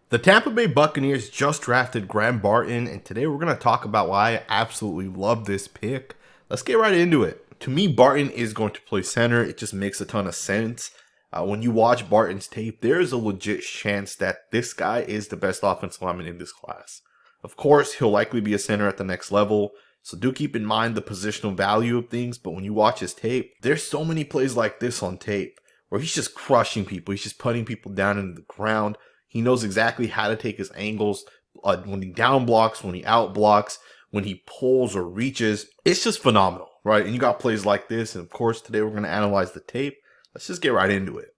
The Tampa Bay Buccaneers just drafted Graham Barton, and today we're going to talk about why I absolutely love this pick. Let's get right into it. To me, Barton is going to play center. It just makes a ton of sense. When you watch Barton's tape, there is a legit chance that this guy is the best offensive lineman in this class. Of course, he'll likely be a center at the next level, so do keep in mind the positional value of things, but when you watch his tape, there's so many plays like this on tape where he's just crushing people. He's just putting people down into the ground. He knows exactly how to take his angles when he down blocks, when he out blocks, when he pulls or reaches. It's just phenomenal, right? And you got plays like this. And of course, today we're going to analyze the tape. Let's just get right into it.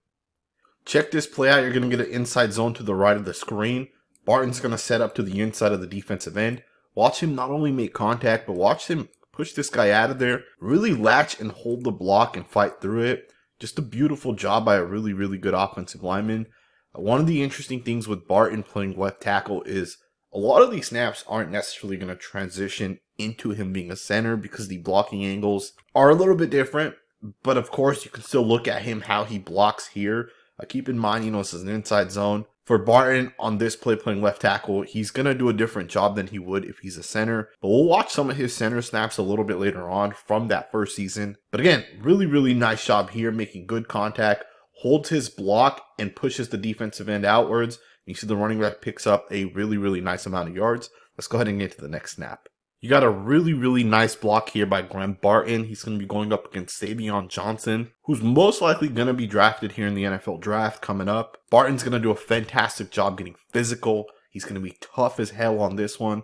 Check this play out. You're going to get an inside zone to the right of the screen. Barton's going to set up to the inside of the defensive end. Watch him not only make contact, but watch him push this guy out of there. Really latch and hold the block and fight through it. Just a beautiful job by a really, really good offensive lineman. One of the interesting things with Barton playing left tackle is a lot of these snaps aren't necessarily going to transition into him being a center because the blocking angles are a little bit different. But of course, you can still look at him, how he blocks here. Keep in mind, this is an inside zone. For Barton on this play playing left tackle, he's going to do a different job than he would if he's a center. But we'll watch some of his center snaps a little bit later on from that first season. But again, really, really nice job here, making good contact. Holds his block and pushes the defensive end outwards. You see the running back picks up a really, really nice amount of yards. Let's go ahead and get to the next snap. You got a really, really nice block here by Graham Barton. He's going to be going up against Savion Johnson, who's most likely going to be drafted here in the NFL draft coming up. Barton's going to do a fantastic job getting physical. He's going to be tough as hell on this one.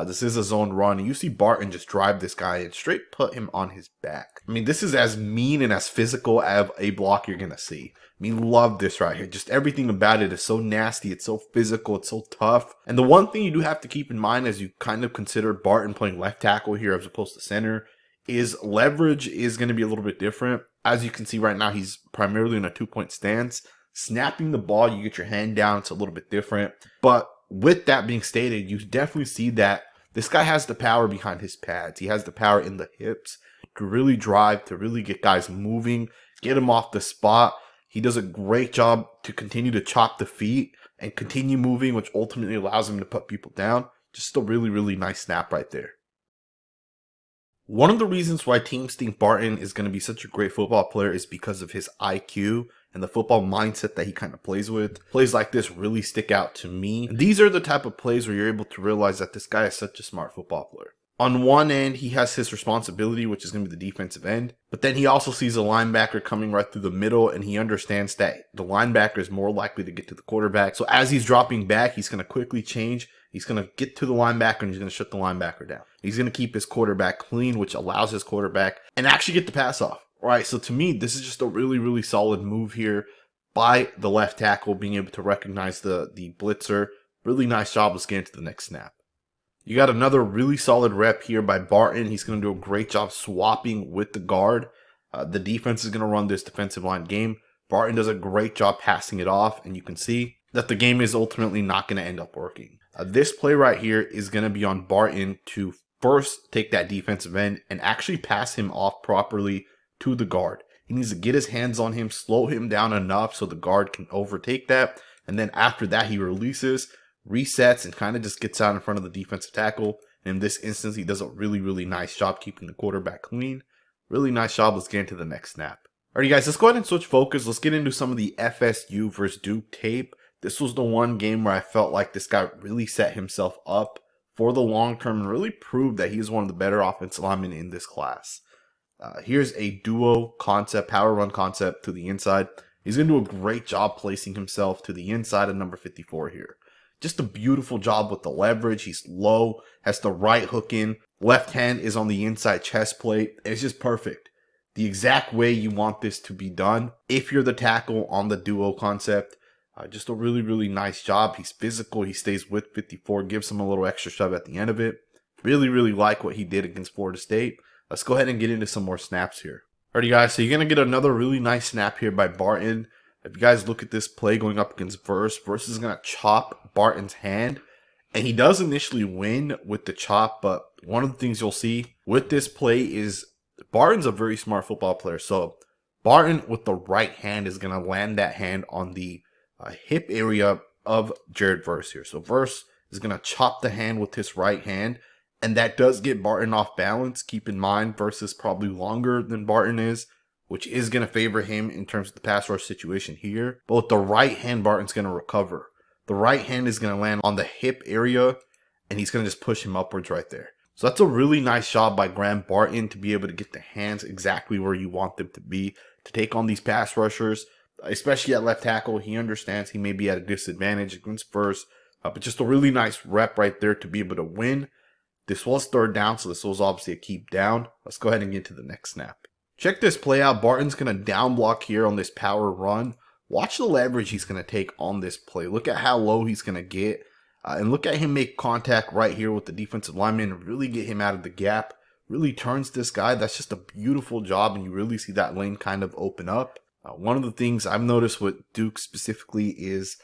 This is a zone run, and you see Barton just drive this guy and straight put him on his back. I mean, this is as mean and as physical of a block you're going to see. I mean, love this right here. Just everything about it is so nasty. It's so physical. It's so tough. And the one thing you do have to keep in mind as you kind of consider Barton playing left tackle here as opposed to center is leverage is going to be a little bit different. As you can see right now, he's primarily in a 2-point stance. Snapping the ball, you get your hand down. It's a little bit different. But with that being stated, you definitely see that this guy has the power behind his pads. He has the power in the hips to really drive, to really get guys moving, get them off the spot. He does a great job to continue to chop the feet and continue moving, which ultimately allows him to put people down. Just a really, really nice snap right there. One of the reasons why teams think Barton is going to be such a great football player is because of his IQ and the football mindset that he kind of plays with. Plays like this really stick out to me. These are the type of plays where you're able to realize that this guy is such a smart football player. On one end, he has his responsibility, which is going to be the defensive end. But then he also sees a linebacker coming right through the middle, and he understands that the linebacker is more likely to get to the quarterback. So as he's dropping back, he's going to quickly change. He's going to get to the linebacker, and he's going to shut the linebacker down. He's going to keep his quarterback clean, which allows his quarterback and actually get the pass off. All right, so to me, this is just a really, really solid move here by the left tackle, being able to recognize the blitzer. Really nice job. Let's get into the next snap. You got another really solid rep here by Barton. He's going to do a great job swapping with the guard. The defense is going to run this defensive line game. Barton does a great job passing it off, and you can see that the game is ultimately not going to end up working. This play right here is going to be on Barton to first take that defensive end and actually pass him off properly to the guard. He needs to get his hands on him, slow him down enough so the guard can overtake that. And then after that, he releases, resets, and kind of just gets out in front of the defensive tackle. And in this instance, he does a really, really nice job keeping the quarterback clean. Really nice job. Let's get into the next snap. All right, guys, let's go ahead and switch focus. Let's get into some of the FSU versus Duke tape. This was the one game where I felt like this guy really set himself up for the long term and really proved that he's one of the better offensive linemen in this class. Here's a duo concept, power run concept to the inside. He's going to do a great job placing himself to the inside of number 54 here. Just a beautiful job with the leverage. He's low, has the right hook in. Left hand is on the inside chest plate. It's just perfect. The exact way you want this to be done. If you're the tackle on the duo concept, just a really, really nice job. He's physical. He stays with 54, gives him a little extra shove at the end of it. Really, really like what he did against Florida State. Let's go ahead and get into some more snaps here. Alrighty, guys, so you're going to get another really nice snap here by Barton. If you guys look at this play going up against Verse is going to chop Barton's hand. And he does initially win with the chop, but one of the things you'll see with this play is Barton's a very smart football player. So Barton with the right hand is going to land that hand on the hip area of Jared Verse here. So Verse is going to chop the hand with his right hand, and that does get Barton off balance. Keep in mind, Verse is probably longer than Barton is, which is going to favor him in terms of the pass rush situation here. But with the right hand, Barton's going to recover. The right hand is going to land on the hip area, and he's going to just push him upwards right there. So that's a really nice job by Graham Barton to be able to get the hands exactly where you want them to be to take on these pass rushers, especially at left tackle. He understands he may be at a disadvantage against Verse, but just a really nice rep right there to be able to win. This was third down, so this was obviously a keep down. Let's go ahead and get to the next snap. Check this play out. Barton's going to down block here on this power run. Watch the leverage he's going to take on this play. Look at how low he's going to get. And look at him make contact right here with the defensive lineman and really get him out of the gap. Really turns this guy. That's just a beautiful job, and you really see that lane kind of open up. One of the things I've noticed with Duke specifically is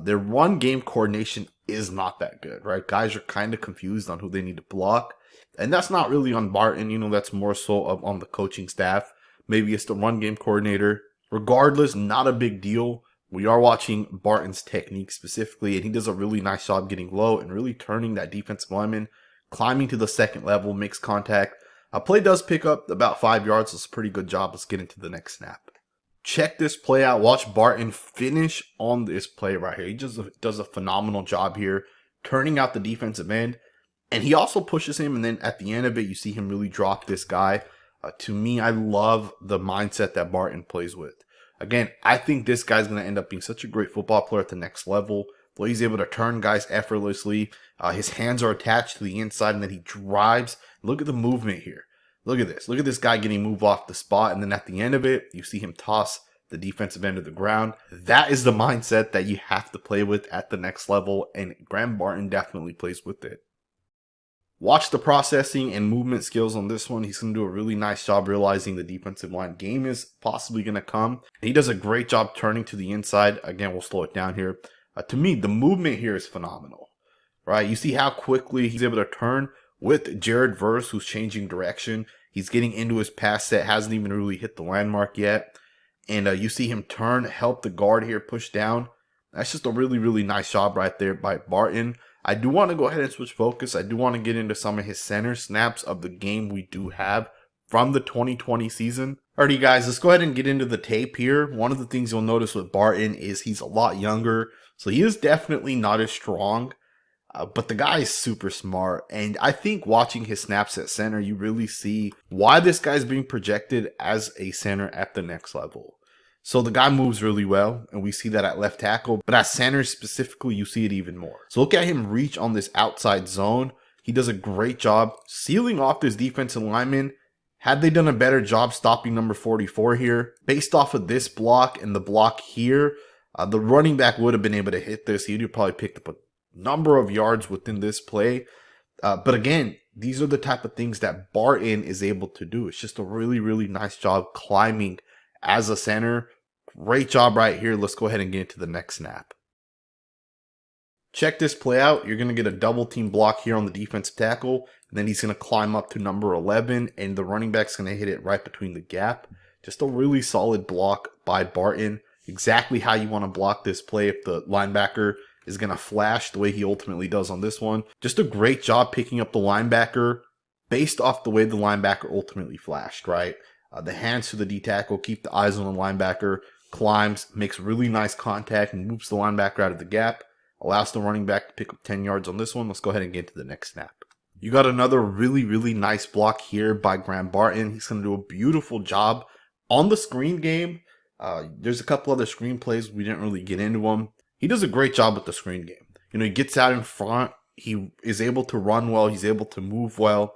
their run game coordination is not that good, right? Guys are kind of confused on who they need to block. And that's not really on Barton. You know, that's more so on the coaching staff. Maybe it's the run game coordinator. Regardless, not a big deal. We are watching Barton's technique specifically, and he does a really nice job getting low and really turning that defensive lineman, climbing to the second level, makes contact. Play does pick up about 5 yards. It's a pretty good job. Let's get into the next snap. Check this play out. Watch Barton finish on this play right here. He just does a phenomenal job here, turning out the defensive end. And he also pushes him, and then at the end of it, you see him really drop this guy. To me, I love the mindset that Barton plays with. Again, I think this guy's going to end up being such a great football player at the next level. The way he's able to turn guys effortlessly. His hands are attached to the inside, and then he drives. Look at the movement here. Look at this. Look at this guy getting moved off the spot, and then at the end of it, you see him toss the defensive end of the ground. That is the mindset that you have to play with at the next level, and Graham Barton definitely plays with it. Watch the processing and movement skills on this one. He's going to do a really nice job realizing the defensive line game is possibly going to come. He does a great job turning to the inside. Again, we'll slow it down here. To me, the movement here is phenomenal, right? You see how quickly he's able to turn with Jared Verse, who's changing direction. He's getting into his pass set, hasn't even really hit the landmark yet. And you see him turn, help the guard here, push down. That's just a really, really nice job right there by Barton. I do want to go ahead and switch focus. I do want to get into some of his center snaps of the game we do have from the 2020 season. Alrighty guys, let's go ahead and get into the tape here. One of the things you'll notice with Barton is he's a lot younger. So he is definitely not as strong, but the guy is super smart. And I think watching his snaps at center, you really see why this guy's being projected as a center at the next level. So the guy moves really well, and we see that at left tackle, but at center specifically, you see it even more. So look at him reach on this outside zone. He does a great job sealing off this defensive lineman. Had they done a better job stopping number 44 here, based off of this block and the block here, the running back would have been able to hit this. He'd have probably picked up a number of yards within this play. But again, these are the type of things that Barton is able to do. It's just a really, really nice job climbing as a center. Great job right here. Let's go ahead and get into the next snap. Check this play out. You're going to get a double team block here on the defensive tackle. And then he's going to climb up to number 11. And the running back's going to hit it right between the gap. Just a really solid block by Barton. Exactly how you want to block this play if the linebacker is going to flash the way he ultimately does on this one. Just a great job picking up the linebacker based off the way the linebacker ultimately flashed, right? The hands to the D tackle, keep the eyes on the linebacker, climbs, makes really nice contact, and moves the linebacker out of the gap. Allows the running back to pick up 10 yards on this one. Let's go ahead and get to the next snap. You got another really, really nice block here by Graham Barton. He's going to do a beautiful job on the screen game. There's a couple other screen plays. We didn't really get into them. He does a great job with the screen game. You know, he gets out in front. He is able to run well. He's able to move well.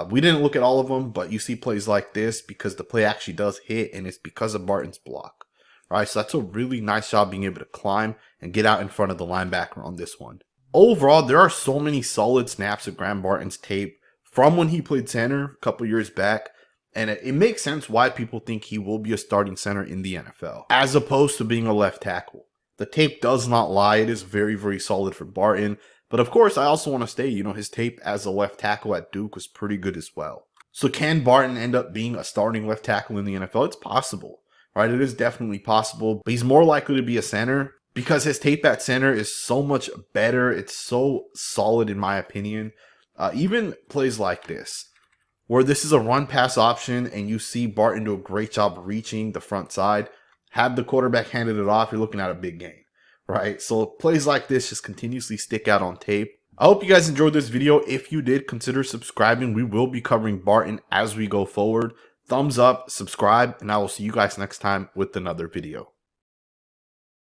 We didn't look at all of them, but you see plays like this because the play actually does hit, and it's because of Barton's block. All right, so that's a really nice job being able to climb and get out in front of the linebacker on this one. Overall, there are so many solid snaps of Graham Barton's tape from when he played center a couple years back, and it makes sense why people think he will be a starting center in the NFL, as opposed to being a left tackle. The tape does not lie. It is very, very solid for Barton. But of course, I also want to state, you know, his tape as a left tackle at Duke was pretty good as well. So can Barton end up being a starting left tackle in the NFL? It's possible, right? It is definitely possible, but he's more likely to be a center because his tape at center is so much better. It's so solid in my opinion. Even plays like this, where this is a run pass option and you see Barton do a great job reaching the front side, have the quarterback handed it off, you're looking at a big game, right? So plays like this just continuously stick out on tape. I hope you guys enjoyed this video. If you did, consider subscribing. We will be covering Barton as we go forward. Thumbs up, subscribe, and I will see you guys next time with another video.